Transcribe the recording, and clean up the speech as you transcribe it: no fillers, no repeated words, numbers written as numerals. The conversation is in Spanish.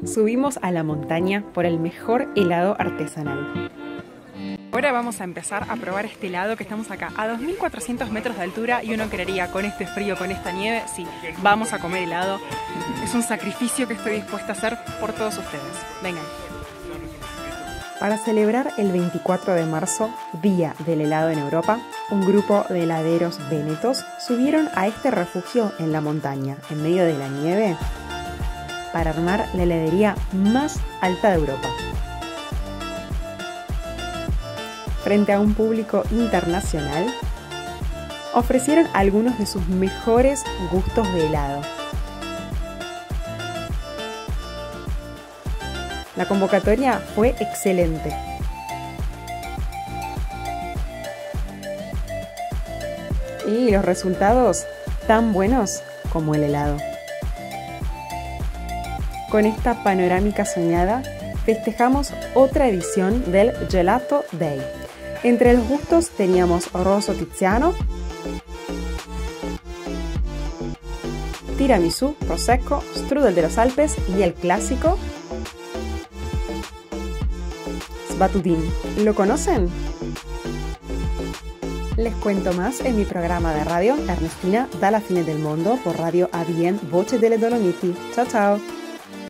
subimos a la montaña por el mejor helado artesanal. Ahora vamos a empezar a probar este helado que estamos acá a 2400 metros de altura y uno creería, con este frío, con esta nieve, sí, vamos a comer helado. Es un sacrificio que estoy dispuesta a hacer por todos ustedes. Vengan. Para celebrar el 24 de marzo, Día del Helado en Europa, un grupo de heladeros vénetos subieron a este refugio en la montaña, en medio de la nieve, para armar la heladería más alta de Europa. Frente a un público internacional, ofrecieron algunos de sus mejores gustos de helado. La convocatoria fue excelente. Y los resultados tan buenos como el helado. Con esta panorámica soñada, festejamos otra edición del Gelato Day. Entre los gustos teníamos Rosso Tiziano, tiramisú, prosecco, strudel de los Alpes y el clásico Sbatudin. ¿Lo conocen? Les cuento más en mi programa de radio Ernestina dalla fine del mondo por Radio ABN Voce delle Dolomiti. Ciao ciao!